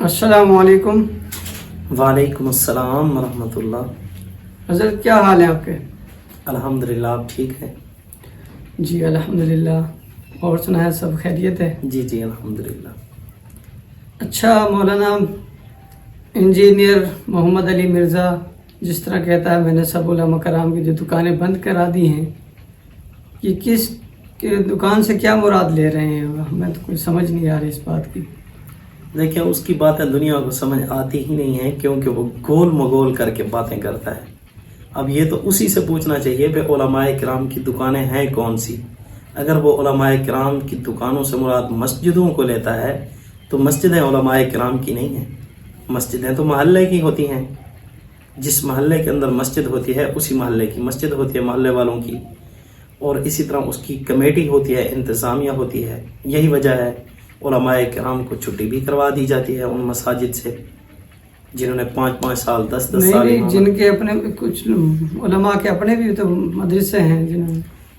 السلام علیکم۔ وعلیکم السلام ورحمۃ اللہ۔ حضرت کیا حال ہے آپ کے؟ الحمدللہ، آپ ٹھیک ہیں؟ جی الحمدللہ، اور سنا ہے سب خیریت ہے؟ جی الحمدللہ۔ اچھا مولانا، انجینئر محمد علی مرزا جس طرح کہتا ہے میں نے سب علماء کرام کی جو دکانیں بند کرا دی ہیں، یہ کس کے دکان سے کیا مراد لے رہے ہیں؟ ہمیں تو کوئی سمجھ نہیں آ رہی اس بات کی۔ دیکھیں، اس کی باتیں دنیا کو سمجھ آتی ہی نہیں ہے، کیونکہ وہ گول مگول کر کے باتیں کرتا ہے۔ اب یہ تو اسی سے پوچھنا چاہیے کہ علماء کرام کی دکانیں ہیں کون سی؟ اگر وہ علماء کرام کی دکانوں سے مراد مسجدوں کو لیتا ہے تو مسجدیں علماء کرام کی نہیں ہیں، مسجدیں تو محلے کی ہوتی ہیں۔ جس محلے کے اندر مسجد ہوتی ہے اسی محلے کی مسجد ہوتی ہے، محلے والوں کی، اور اسی طرح اس کی کمیٹی ہوتی ہے، انتظامیہ ہوتی ہے۔ یہی وجہ ہے علماء کرام کو چھٹی بھی کروا دی جاتی ہے ان مساجد سے جنہوں نے 5 سال 10 سال نہیں، جن کے اپنے کچھ علماء کے اپنے بھی تو مدرسے ہیں جنہوں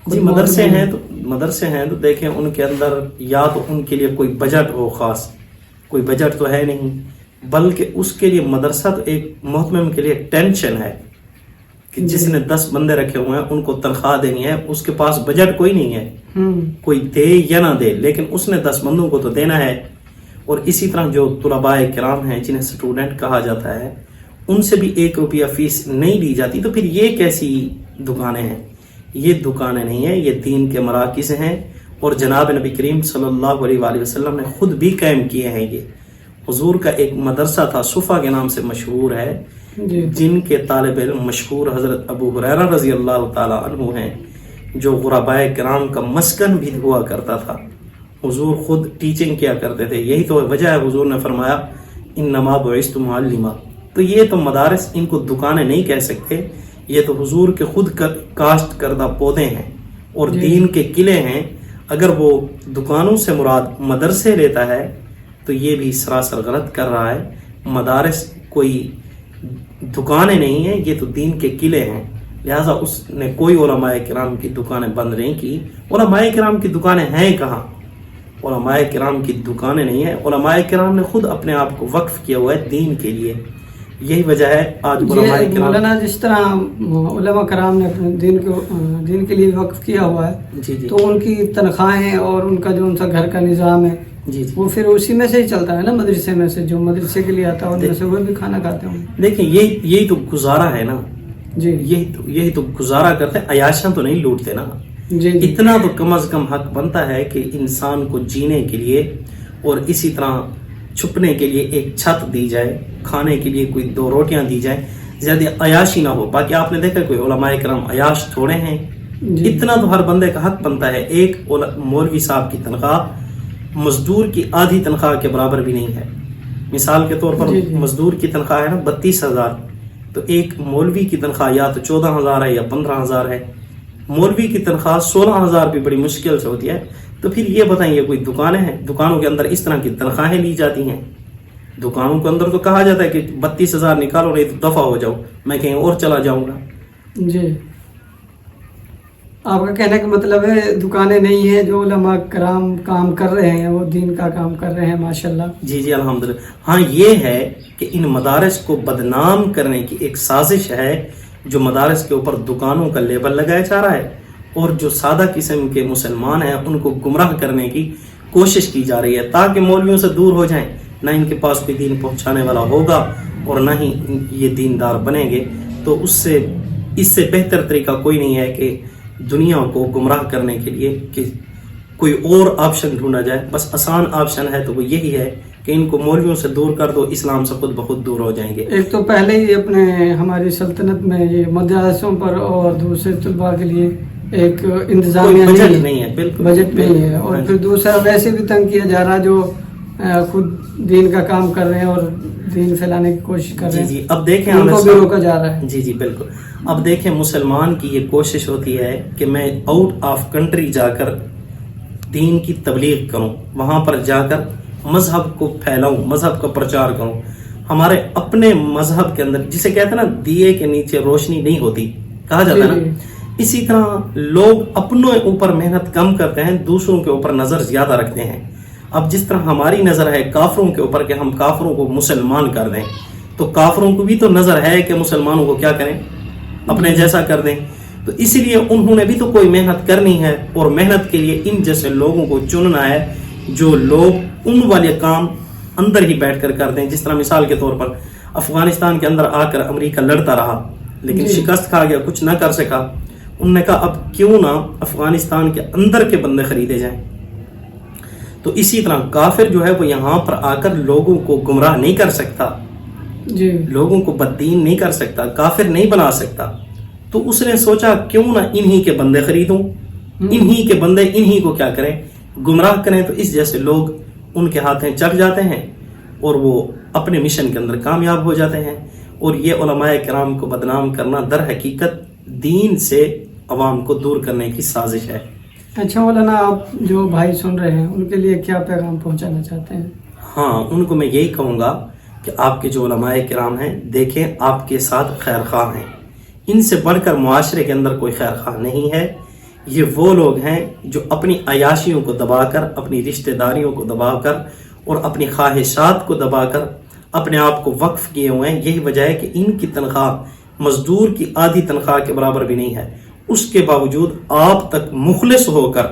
جی مدرسے ہیں تو دیکھیں ان کے اندر یا تو ان کے لیے کوئی بجٹ ہو، خاص کوئی بجٹ تو ہے نہیں، بلکہ اس کے لیے مدرسہ تو ایک محتمم کے لیے ٹینشن ہے کہ جس نے 10 بندے رکھے ہوئے ہیں ان کو تنخواہ دینی ہے، اس کے پاس بجٹ کوئی نہیں ہے، کوئی دے یا نہ دے، لیکن اس نے 10 بندوں کو تو دینا ہے۔ اور اسی طرح جو طلباء کرام ہیں جنہیں اسٹوڈنٹ کہا جاتا ہے، ان سے بھی 1 روپیہ فیس نہیں لی جاتی، تو پھر یہ کیسی دکانیں ہیں؟ یہ دکانیں نہیں ہیں، یہ دین کے مراکز ہیں، اور جناب نبی کریم صلی اللہ علیہ وآلہ وسلم نے خود بھی قائم کیے ہیں۔ یہ حضور کا ایک مدرسہ تھا، صفا کے نام سے مشہور ہے، جن کے طالب علم مشہور حضرت ابو ہریرہ رضی اللہ تعالیٰ عنہ ہیں، جو غرباء کرام کا مسکن بھی ہوا کرتا تھا۔ حضور خود ٹیچنگ کیا کرتے تھے، یہی تو وجہ ہے حضور نے فرمایا انما بعثت معلما۔ تو یہ تو مدارس، ان کو دکانیں نہیں کہہ سکتے، یہ تو حضور کے خود کاشت کردہ پودے ہیں اور دین کے قلعے ہیں۔ اگر وہ دکانوں سے مراد مدرسے لیتا ہے تو یہ بھی سراسر غلط کر رہا ہے۔ مدارس کوئی دکانیں نہیں ہیں، یہ تو دین کے قلعے ہیں، لہٰذا اس نے کوئی علماء کرام کی دکانیں بند نہیں کی۔ علماء کرام کی دکانیں ہیں کہاں؟ علماء کرام کی دکانیں نہیں ہیں، علماء کرام نے خود اپنے آپ کو وقف کیا ہوا ہے دین کے لیے۔ یہی وجہ ہے آج علماء کرام مولانا جس طرح علماء کرام نے اپنے دین کے لیے وقف کیا ہوا ہے، تو ان کی تنخواہیں اور ان کا جو ان کا گھر کا نظام ہے وہ پھر اسی میں سے ہی چلتا ہے نا، مدرسے میں سے جو مدرسے کے لیے آتا ہے ان میں سے وہ بھی کھانا کھاتے ہوں۔ دیکھیں یہی تو گزارا ہے نا، یہی تو گزارا کرتے ہیں، عیاشاں تو نہیں لوٹتے نا۔ اتنا تو کم از کم حق بنتا ہے کہ انسان کو جینے کے لیے اور اسی طرح چھپنے کے لیے ایک چھت دی جائے، کھانے کے لیے کوئی 2 روٹیاں دی جائیں، زیادہ عیاشی نہ ہو۔ باقی آپ نے دیکھا کوئی علماء کرام عیاش تھوڑے ہیں، اتنا تو ہر بندے کا حق بنتا ہے۔ ایک مولوی صاحب کی تنخواہ مزدور کی آدھی تنخواہ کے برابر بھی نہیں ہے۔ مثال کے طور پر مزدور کی تنخواہ ہے نا 32,000، تو ایک مولوی کی تنخواہ یا تو 14,000 ہے یا 15,000 ہے۔ مولوی کی تنخواہ 16,000 بھی بڑی مشکل سے ہوتی ہے۔ تو پھر یہ بتائیں، کوئی دکانیں ہیں؟ دکانوں کے اندر اس طرح کی تنخواہیں لی جاتی ہیں؟ دکانوں کے اندر تو کہا جاتا ہے کہ 32,000 نکالو نہیں تو دفع ہو جاؤ، میں کہیں اور چلا جاؤں گا۔ جی، آپ کا کہنے کا مطلب ہے دکانیں نہیں ہیں، جو علماء کرام کام کر رہے ہیں وہ دین کا کام کر رہے ہیں، ماشاءاللہ۔ جی الحمدللہ۔ ہاں، یہ ہے کہ ان مدارس کو بدنام کرنے کی ایک سازش ہے، جو مدارس کے اوپر دکانوں کا لیبل لگایا جا رہا ہے، اور جو سادہ قسم کے مسلمان ہیں ان کو گمراہ کرنے کی کوشش کی جا رہی ہے، تاکہ مولویوں سے دور ہو جائیں۔ نہ ان کے پاس کوئی دین پہنچانے والا ہوگا اور نہ ہی یہ دیندار بنیں گے۔ تو اس سے بہتر طریقہ کوئی نہیں ہے کہ دنیا کو گمراہ کرنے کے لیے کہ کوئی اور آپشن ڈھونڈا جائے۔ بس آسان آپشن ہے تو وہ یہی ہے کہ ان کو مولویوں سے دور کر دو، اسلام سے خود بخود دور ہو جائیں گے۔ ایک تو پہلے ہی اپنے ہماری سلطنت میں یہ مدرسوں پر اور دوسرے طلباء کے لیے ایک انتظامیہ نہیں ہے، بالکل بجٹ نہیں ہے، اور پھر دوسرا ویسے بھی تنگ کیا جا رہا جو خود دین کا کام کر رہے ہیں اور دین پھیلانے کی کوشش کر رہے ہیں، اب دیکھیں ان کو بھی روکا جا رہا ہے۔ جی بالکل۔ اب دیکھیں، مسلمان کی یہ کوشش ہوتی ہے کہ میں آؤٹ آف کنٹری جا کر دین کی تبلیغ کروں، وہاں پر جا کر مذہب کو پھیلاؤں، مذہب کا پرچار کروں۔ ہمارے اپنے مذہب کے اندر جسے کہتے ہیں نا دیے کے نیچے روشنی نہیں ہوتی، کہا جاتا ہے نا، اسی طرح لوگ اپنے اوپر محنت کم کرتے ہیں، دوسروں کے اوپر نظر زیادہ رکھتے ہیں۔ اب جس طرح ہماری نظر ہے کافروں کے اوپر کہ ہم کافروں کو مسلمان کر دیں، تو کافروں کو بھی تو نظر ہے کہ مسلمانوں کو کیا کریں، اپنے جیسا کر دیں. تو اسی لیے انہوں نے بھی تو کوئی محنت کرنی ہے، اور محنت کے لیے ان جیسے لوگوں کو چننا ہے جو لوگ ان والے کام اندر ہی بیٹھ کر کرتے ہیں. جس طرح مثال کے طور پر افغانستان کے اندر آ کر امریکہ لڑتا رہا لیکن شکست کھا گیا، کچھ نہ کر سکا. انہوں نے کہا اب کیوں نہ افغانستان کے اندر کے بندے خریدے جائیں. تو اسی طرح کافر جو ہے وہ یہاں پر آ کر لوگوں کو گمراہ نہیں کر سکتا، لوگوں کو بددین نہیں کر سکتا، کافر نہیں بنا سکتا. تو اس نے سوچا کیوں نہ انہی کے بندے خریدوں، انہی کے بندے انہی کو کیا کریں، گمراہ کریں. تو اس جیسے لوگ ان کے ہاتھیں چڑھ جاتے ہیں اور وہ اپنے مشن کے اندر کامیاب ہو جاتے ہیں. اور یہ علماء کرام کو بدنام کرنا در حقیقت دین سے عوام کو دور کرنے کی سازش ہے. اچھا مولانا، آپ جو بھائی سن رہے ہیں ان کے لیے کیا پیغام پہنچانا چاہتے ہیں؟ ہاں، ان کو میں یہی کہوں گا کہ آپ کے جو علماء کرام ہیں، دیکھیں آپ کے ساتھ خیر خواہ ہیں، ان سے بڑھ کر معاشرے کے اندر کوئی خیر خواہ نہیں ہے. یہ وہ لوگ ہیں جو اپنی عیاشیوں کو دبا کر، اپنی رشتہ داریوں کو دبا کر اور اپنی خواہشات کو دبا کر اپنے آپ کو وقف کیے ہوئے ہیں. یہی وجہ ہے کہ ان کی تنخواہ مزدور کی آدھی تنخواہ کے برابر بھی نہیں ہے. اس کے باوجود آپ تک مخلص ہو کر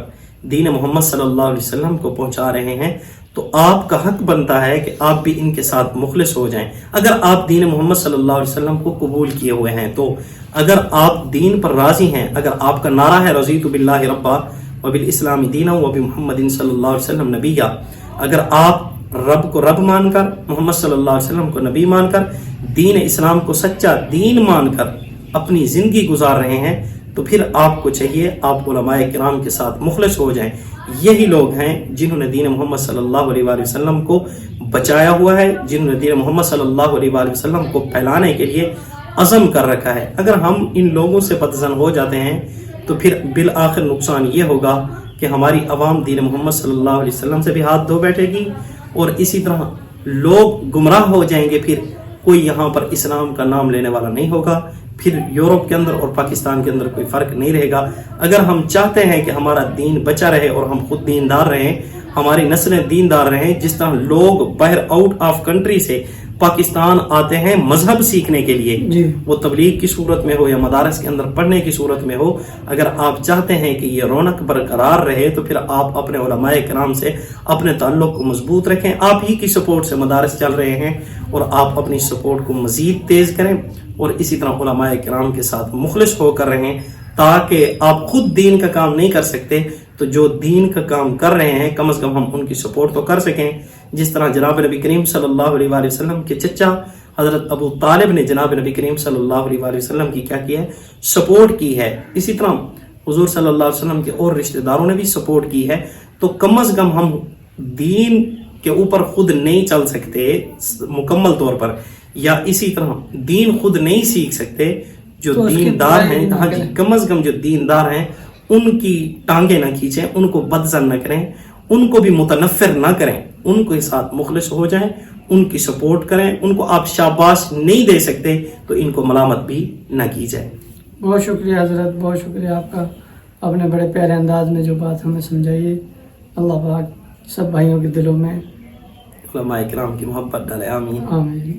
دین محمد صلی اللہ علیہ وسلم کو پہنچا رہے ہیں. تو آپ کا حق بنتا ہے کہ آپ بھی ان کے ساتھ مخلص ہو جائیں. اگر آپ دین محمد صلی اللہ علیہ وسلم کو قبول کیے ہوئے ہیں، تو اگر آپ دین پر راضی ہیں، اگر آپ کا نعرہ ہے رضیت باللہ ربا وبالاسلام دینا وبمحمد صلی اللہ علیہ وسلم نبیا، اگر آپ رب کو رب مان کر، محمد صلی اللہ علیہ وسلم کو نبی مان کر، دین اسلام کو سچا دین مان کر اپنی زندگی گزار رہے ہیں، تو پھر آپ کو چاہیے آپ علماء کرام کے ساتھ مخلص ہو جائیں. یہی لوگ ہیں جنہوں نے دین محمد صلی اللہ علیہ وآلہ وسلم کو بچایا ہوا ہے، جنہوں نے دین محمد صلی اللہ علیہ وآلہ وسلم کو پھیلانے کے لیے عزم کر رکھا ہے. اگر ہم ان لوگوں سے بدظن ہو جاتے ہیں تو پھر بالآخر نقصان یہ ہوگا کہ ہماری عوام دین محمد صلی اللہ علیہ وسلم سے بھی ہاتھ دھو بیٹھے گی، اور اسی طرح لوگ گمراہ ہو جائیں گے. پھر کوئی یہاں پر اسلام کا نام لینے والا نہیں ہوگا، پھر یورپ کے اندر اور پاکستان کے اندر کوئی فرق نہیں رہے گا. اگر ہم چاہتے ہیں کہ ہمارا دین بچا رہے اور ہم خود دیندار رہیں، ہماری نسلیں دیندار رہیں، جس طرح لوگ باہر آؤٹ آف کنٹری سے پاکستان آتے ہیں مذہب سیکھنے کے لیے، وہ تبلیغ کی صورت میں ہو یا مدارس کے اندر پڑھنے کی صورت میں ہو، اگر آپ چاہتے ہیں کہ یہ رونق برقرار رہے تو پھر آپ اپنے علماء کرام سے اپنے تعلق کو مضبوط رکھیں. آپ ہی کی سپورٹ سے مدارس چل رہے ہیں، اور آپ اپنی سپورٹ کو مزید تیز کریں، اور اسی طرح علماء کرام کے ساتھ مخلص ہو کر رہیں، تاکہ آپ خود دین کا کام نہیں کر سکتے تو جو دین کا کام کر رہے ہیں کم از کم ہم ان کی سپورٹ تو کر سکیں. جس طرح جناب نبی کریم صلی اللہ علیہ وآلہ وسلم کے چچا حضرت ابو طالب نے جناب نبی کریم صلی اللہ علیہ وآلہ وسلم کی کیا کی ہے، سپورٹ کی ہے. اسی طرح حضور صلی اللہ علیہ وسلم کے اور رشتہ داروں نے بھی سپورٹ کی ہے. تو کم از کم ہم دین کے اوپر خود نہیں چل سکتے مکمل طور پر، یا اسی طرح دین خود نہیں سیکھ سکتے. جو دیندار ہیں، ہاں جی، کم از کم جو دیندار ہیں ان کی ٹانگیں نہ کھینچیں، ان کو بدظن نہ کریں، ان کو بھی متنفر نہ کریں، ان کے ساتھ مخلص ہو جائیں، ان کی سپورٹ کریں. ان کو آپ شاباش نہیں دے سکتے تو ان کو ملامت بھی نہ کی جائے. بہت شکریہ حضرت، بہت شکریہ آپ کا، آپ نے بڑے پیارے انداز میں جو بات ہمیں سمجھائی. اللہ پاک سب بھائیوں کے دلوں میں علماء کرام کی محبت ڈالے. آمین. آمین.